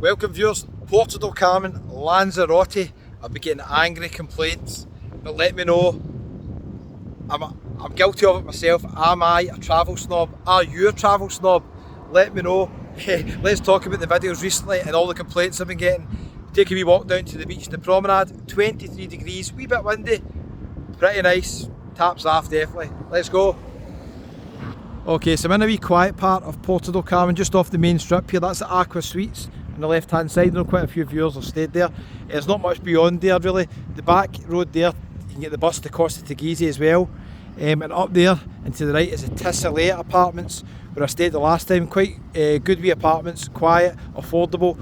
Welcome viewers, Puerto, Carmen, Lanzarote. I've been getting angry complaints, but let me know. I'm guilty of it myself. Am I a travel snob? Are you a travel snob? Let me know. Let's talk about the videos recently and all the complaints I've been getting. Take a wee walk down to the beach, the Promenade, 23 degrees, wee bit windy, pretty nice, taps off definitely. Let's go. Okay, so I'm in a wee quiet part of Puerto, Carmen, just off the main strip here. That's the Aqua Suites on the left hand side. I know quite a few viewers have stayed there. There's not much beyond there really. The back road there, you can get the bus to Costa Teguise as well. And up there and to the right is the Tissalea apartments where I stayed the last time. Quite good wee apartments, quiet, affordable.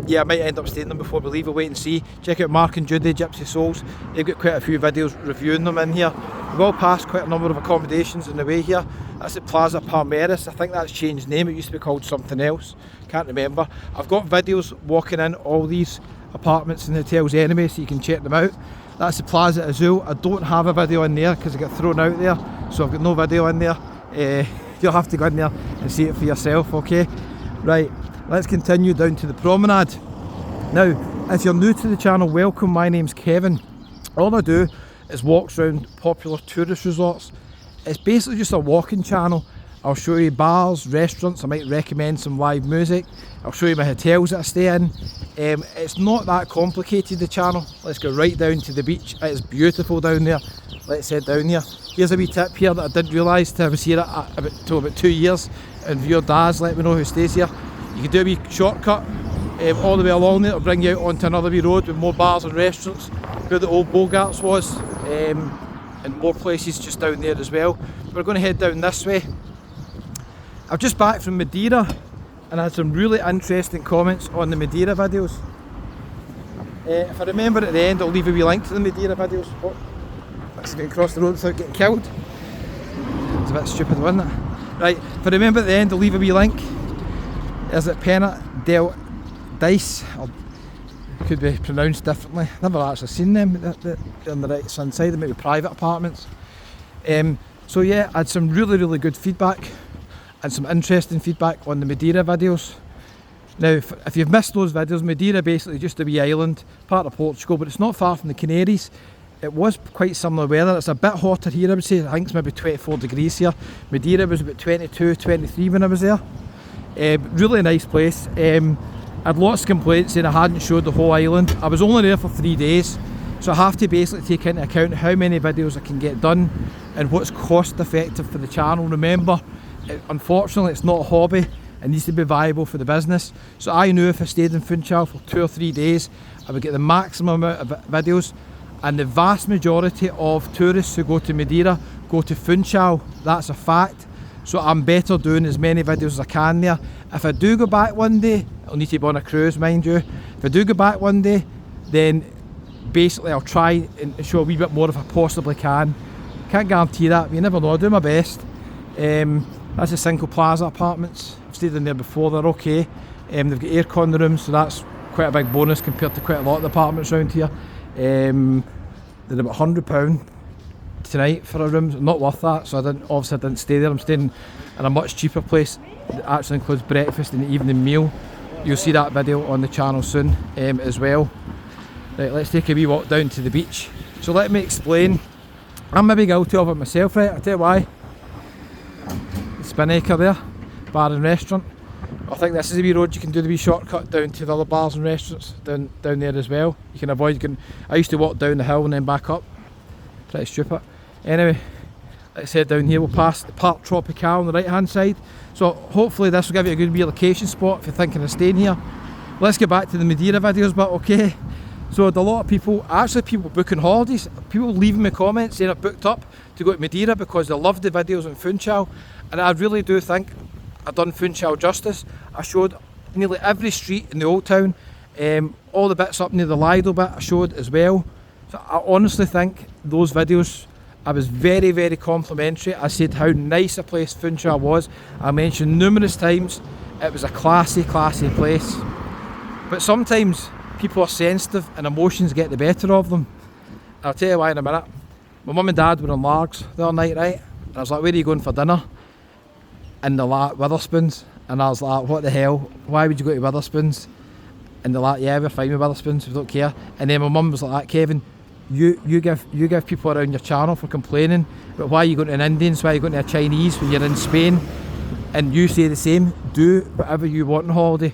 Yeah, I might end up staying them before we leave. We'll wait and see. Check out Mark and Judy, Gypsy Souls. They've got quite a few videos reviewing them in here. We've all passed quite a number of accommodations on the way here. That's at Plaza Palmeiras. I think that's changed name. It used to be called something else. Can't remember. I've got videos walking in all these apartments and hotels anyway, so you can check them out. That's the Plaza Azul. I don't have a video in there because I got thrown out there, so I've got no video in there. You'll have to go in there and see it for yourself, okay? Right, let's continue down to the Promenade. Now, if you're new to the channel, welcome. My name's Kevin. All I do is walks around popular tourist resorts. It's basically just a walking channel. I'll show you bars, restaurants, I might recommend some live music. I'll show you my hotels that I stay in. It's not that complicated, the channel. Let's go right down to the beach. It's beautiful down there. Let's head down here. Here's a wee tip here that I didn't realise till I was here about 2 years. And viewer Daz, let me know who stays here. You can do a wee shortcut all the way along there. It'll bring you out onto another wee road with more bars and restaurants where the old Bogarts was. And more places just down there as well. We're going to head down this way. I'm just back from Madeira and I had some really interesting comments on the Madeira videos. If I remember at the end, I'll leave a wee link to the Madeira videos. Oh, that's getting across the road without getting killed. It's a bit stupid, wasn't it? Right, if I remember at the end, I'll leave a wee link. Is it Pena del Dice? Or could be pronounced differently. Never actually seen them on the right hand side. They might be private apartments. So yeah, I had some really good feedback and some interesting feedback on the Madeira videos. Now, if you've missed those videos, Madeira basically just a wee island, part of Portugal, but it's not far from the Canaries. It was quite similar weather. It's a bit hotter here, I would say. I think it's maybe 24 degrees here. Madeira was about 22, 23 when I was there. Really nice place. I had lots of complaints saying I hadn't showed the whole island. I was only there for 3 days, so I have to basically take into account how many videos I can get done and what's cost effective for the channel. Remember, unfortunately it's not a hobby, it needs to be viable for the business. So I knew if I stayed in Funchal for 2 or 3 days, I would get the maximum amount of videos, and the vast majority of tourists who go to Madeira go to Funchal. That's a fact. So I'm better doing as many videos as I can there. If I do go back one day, I'll need to be on a cruise, mind you. If I do go back one day, then basically I'll try and show a wee bit more if I possibly can. Can't guarantee that, but you never know. I'll do my best. That's the Cinco Plaza apartments. I've stayed in there before, they're okay. They've got aircon in the rooms, so that's quite a big bonus compared to quite a lot of the apartments around here. They're about £100 tonight for a room, not worth that, so I didn't stay there. I'm staying in a much cheaper place that actually includes breakfast and the evening meal. You'll see that video on the channel soon as well. Right, let's take a wee walk down to the beach. So let me explain. I'm maybe guilty of it myself, right? I'll tell you why. The Spinnaker there, bar and restaurant. I think this is a wee road you can do the wee shortcut down to the other bars and restaurants down there as well. You can avoid, I used to walk down the hill and then back up. Pretty stupid. Anyway, let's head down here. We'll pass the Park Tropical on the right hand side. So hopefully this will give you a good wee location spot if you're thinking of staying here. Let's get back to the Madeira videos, but okay. So a lot of people, actually people booking holidays, people leaving me comments saying I've booked up to go to Madeira because they love the videos on Funchal, and I really do think I've done Funchal justice. I showed nearly every street in the old town, all the bits up near the Lido bit I showed as well. So I honestly think those videos, I was very complimentary. I said how nice a place Funchal was. I mentioned numerous times it was a classy place. But sometimes people are sensitive and emotions get the better of them. I'll tell you why in a minute. My mum and dad were on Largs the other night, right? And I was like, where are you going for dinner? In the Witherspoons. and I was like, what the hell? Why would you go to Witherspoons? And they're like, yeah, we're fine with Witherspoons, we don't care. And then my mum was like, Kevin, you give people around your channel for complaining, but why are you going to an Indians, why are you going to a Chinese when you're in Spain? And you say the same, do whatever you want on holiday.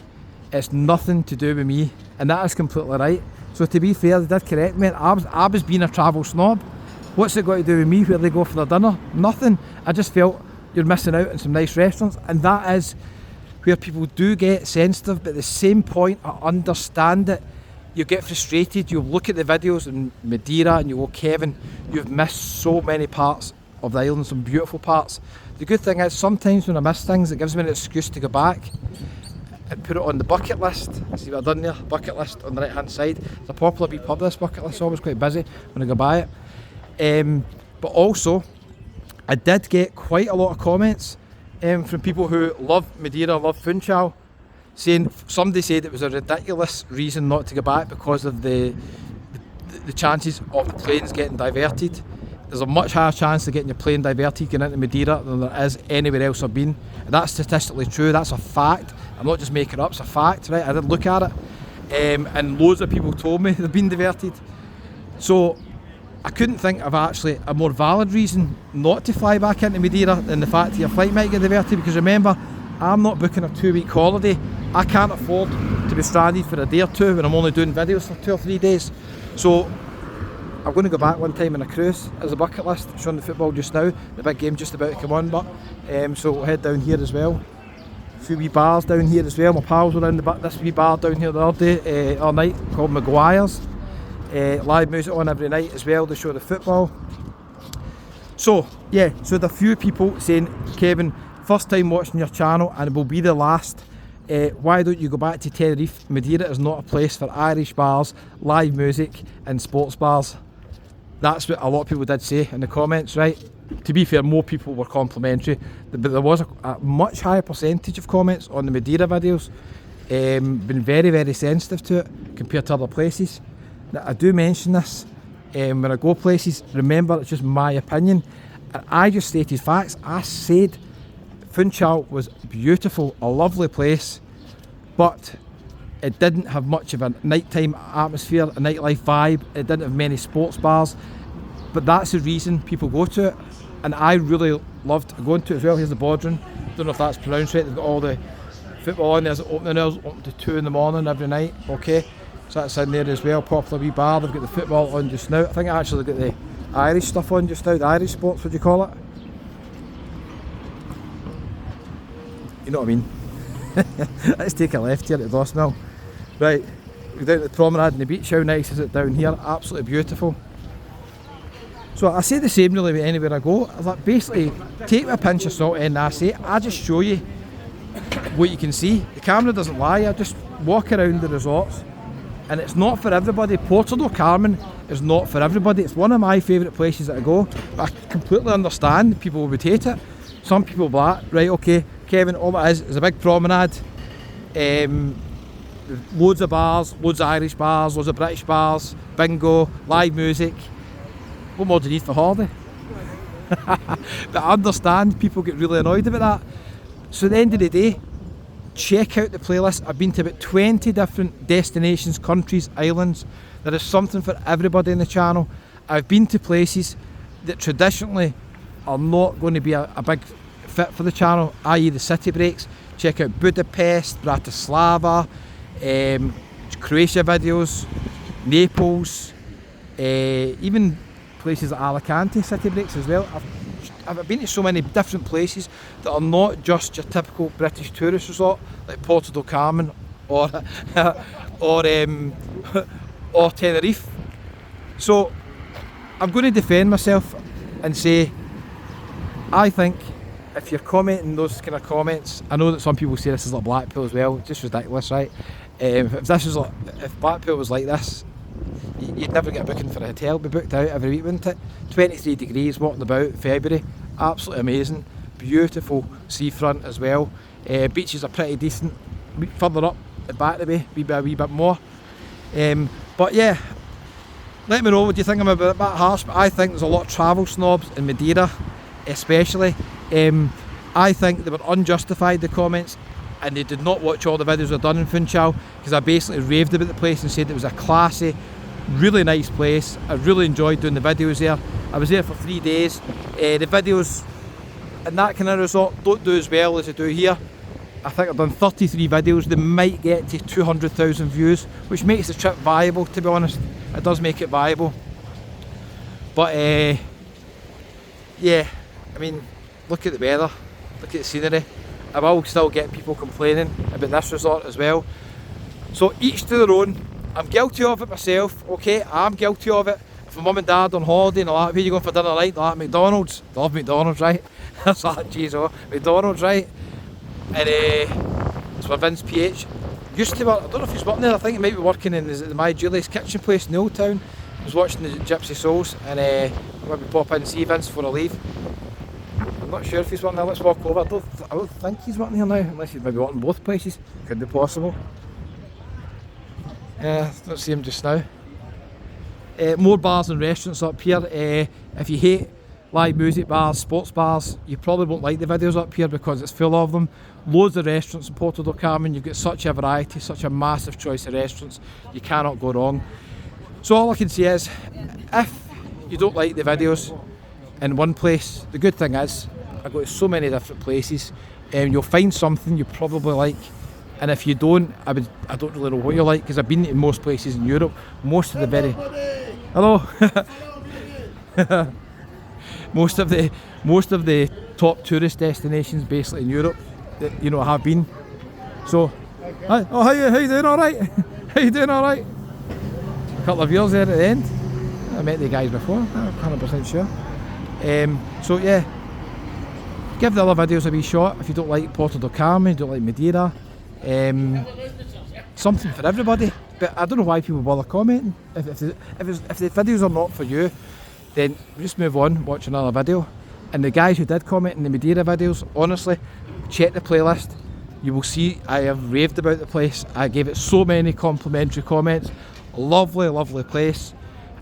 It's nothing to do with me. And that is completely right. So to be fair, they did correct me. I was being a travel snob. What's it got to do with me where they go for their dinner? Nothing. I just felt you're missing out on some nice restaurants, and that is where people do get sensitive. But at the same point, I understand it. You get frustrated, you look at the videos in Madeira and you go, Kevin, you've missed so many parts of the island, some beautiful parts. The good thing is, sometimes when I miss things, it gives me an excuse to go back and put it on the bucket list. See what I've done there? Bucket list on the right hand side. It's a popular wee pub, this bucket list, always quite busy when I go by it. But also, I did get quite a lot of comments from people who love Madeira, love Funchal, saying, somebody said it was a ridiculous reason not to go back because of the chances of the planes getting diverted. There's a much higher chance of getting your plane diverted going into Madeira than there is anywhere else I've been. And that's statistically true, that's a fact. I'm not just making it up, it's a fact, right? I did look at it, and loads of people told me they've been diverted. So I couldn't think of actually a more valid reason not to fly back into Madeira than the fact that your flight might get diverted, because remember, I'm not booking a 2-week holiday. I can't afford to be stranded for a day or two when I'm only doing videos for 2 or 3 days. So I'm going to go back one time on a cruise as a bucket list, showing the football just now. The big game's just about to come on, but so we'll head down here as well. A few wee bars down here as well. My pals were around the back. This wee bar down here the other day, all night, called Maguire's. Live music on every night as well to show the football. So yeah, so there are a few people saying, Kevin, first time watching your channel and it will be the last. Why don't you go back to Tenerife? Madeira is not a place for Irish bars, live music and sports bars. That's what a lot of people did say in the comments, right? To be fair, more people were complimentary, but there was a much higher percentage of comments on the Madeira videos. Been very, very sensitive to it compared to other places. Now, I do mention this when I go places. Remember, it's just my opinion. And I just stated facts. I said Funchal was beautiful, a lovely place, but it didn't have much of a nighttime atmosphere, a nightlife vibe. It didn't have many sports bars, but that's the reason people go to it. And I really loved going to it as well. Here's the boardroom. Don't know if that's pronounced right. They've got all the football on. There's opening hours, open to 2 in the morning every night. Okay, so that's in there as well. Popular wee bar. They've got the football on just now. I think actually they've got the Irish stuff on just now. The Irish sports, what do you call it? You know what I mean? Let's take a left here at the Boss Mill. Right, we're down at the Promenade and the beach. How nice is it down here? Absolutely beautiful. So I say the same really with anywhere I go. I like, basically, take with a pinch of salt and I say, I just show you what you can see. The camera doesn't lie. I just walk around the resorts, and it's not for everybody. Puerto Carmen is not for everybody. It's one of my favourite places that I go, but I completely understand people would hate it. Some people will be like, right, okay, Kevin, all it is a big promenade, loads of bars, loads of Irish bars, loads of British bars, bingo, live music. What more do you need for holiday? But I understand people get really annoyed about that. So at the end of the day, check out the playlist. I've been to about 20 different destinations, countries, islands. There is something for everybody in the channel. I've been to places that traditionally are not going to be a big fit for the channel, i.e. the city breaks. Check out Budapest, Bratislava, Croatia videos, Naples, even places like Alicante city breaks as well. I've been to so many different places that are not just your typical British tourist resort like Puerto Carmen or or Tenerife. So I'm going to defend myself and say, I think if you're commenting those kind of comments, I know that some people say this is like Blackpool as well, just ridiculous, right? If Blackpool was like this, you'd never get a booking for a hotel. Be booked out every week, wouldn't it? 23 degrees, walking about, February, absolutely amazing, beautiful seafront as well. Beaches are pretty decent. Further up the back the way, a wee bit more. But yeah, let me know what you think. I'm a bit harsh, but I think there's a lot of travel snobs in Madeira, especially. I think they were unjustified, the comments. and they did not watch all the videos I've done in Funchal, because I basically raved about the place and said it was a classy, really nice place. I really enjoyed doing the videos there. I was there for 3 days. The videos in that kind of resort don't do as well as they do here. I think I've done 33 videos. They might get to 200,000 views, which makes the trip viable, to be honest. It does make it viable. But yeah, I mean, look at the weather, look at the scenery. I will still get people complaining about this resort as well. So each to their own. I'm guilty of it myself, okay? I'm guilty of it. If my mum and dad on holiday and they're like, where are you going for dinner tonight? They're like, McDonald's. They love McDonald's, right? That's like, geez, oh, McDonald's, right? And it's where Vince PH used to work. I don't know if he's working there. I think he might be working in the My Julie's kitchen place in the Old Town. I was watching the Gypsy Souls, and maybe pop in and see Vince before I leave. I'm not sure if he's working there. Let's walk over. I don't think he's working here now, unless he's maybe working both places. Could be possible. Don't see him just now. More bars and restaurants up here. If you hate live music bars, sports bars, you probably won't like the videos up here because it's full of them. Loads of restaurants in Puerto do Carmen. You've got such a variety, such a massive choice of restaurants. You cannot go wrong. So all I can say is, if you don't like the videos in one place, the good thing is I go to so many different places, and you'll find something you probably like. And if you don't, I don't really know what you like, because I've been to most places in Europe. Most of the very hello. most of the top tourist destinations basically in Europe that have been. So, hi, oh how you doing? All right? How you doing? All right? A couple of years there at the end. I met the guys before. I'm 100% sure. So yeah, give the other videos a wee shot if you don't like Puerto do Carmen, you don't like Madeira. Something for everybody, but I don't know why people bother commenting. If the videos are not for you, then just move on, watch another video. And the guys who did comment in the Madeira videos, honestly, check the playlist. You will see I have raved about the place. I gave it so many complimentary comments. Lovely, lovely place.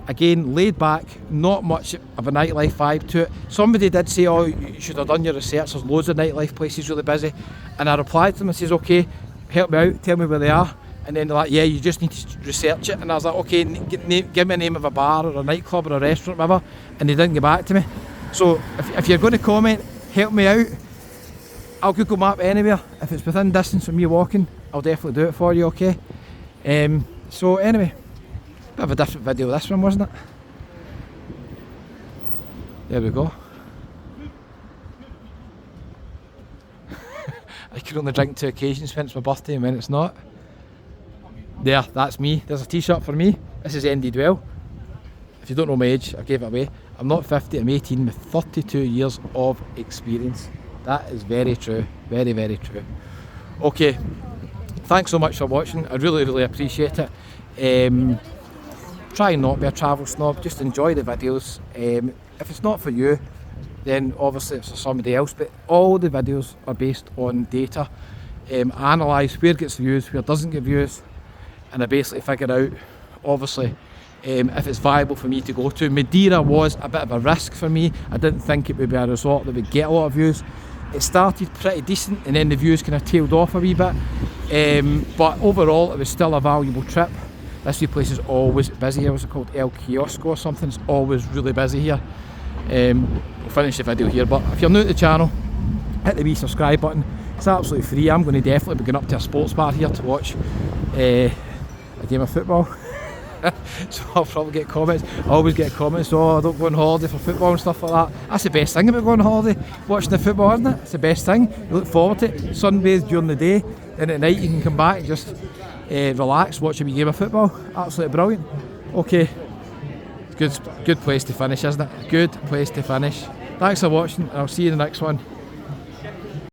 Again, laid back, not much of a nightlife vibe to it. Somebody did say, oh, you should have done your research, there's loads of nightlife places really busy. And I replied to them and says, okay, help me out, tell me where they are. And then they're like, yeah, you just need to research it. And I was like, okay, give me a name of a bar or a nightclub or a restaurant, whatever. And they didn't get back to me. So if you're going to comment, help me out. I'll Google map anywhere. If it's within distance from me walking, I'll definitely do it for you, okay? So anyway, bit of a different video this one, wasn't it? There we go. I can only drink 2 occasions when it's my birthday and when it's not. There, that's me. There's a t-shirt for me. This is ended well. If you don't know my age, I gave it away. I'm not 50, I'm 18 with 32 years of experience. That is very true. Very, very true. Okay, thanks so much for watching. I really, really appreciate it. Try and not be a travel snob, just enjoy the videos. If it's not for you, then obviously it's for somebody else, but all the videos are based on data. I analyse where gets views, where doesn't get views, and I basically figure out, obviously, if it's viable for me to go to. Madeira was a bit of a risk for me. I didn't think it would be a resort that would get a lot of views. It started pretty decent and then the views kind of tailed off a wee bit, but overall it was still a valuable trip. This wee place is always busy here. What's it called? El Kiosco or something. It's always really busy here. We'll finish the video here, but if you're new to the channel, hit the wee subscribe button. It's absolutely free. I'm going to definitely be going up to a sports bar here to watch a game of football. So I'll probably get comments. I always get comments, oh, I don't go on holiday for football and stuff like that. That's the best thing about going on holiday, watching the football, isn't it? It's the best thing. You look forward to it. Sunbathe during the day, then at night you can come back and just relax, watch a wee game of football. Absolutely brilliant. Okay, good place to finish, isn't it? Good place to finish. Thanks for watching, and I'll see you in the next one.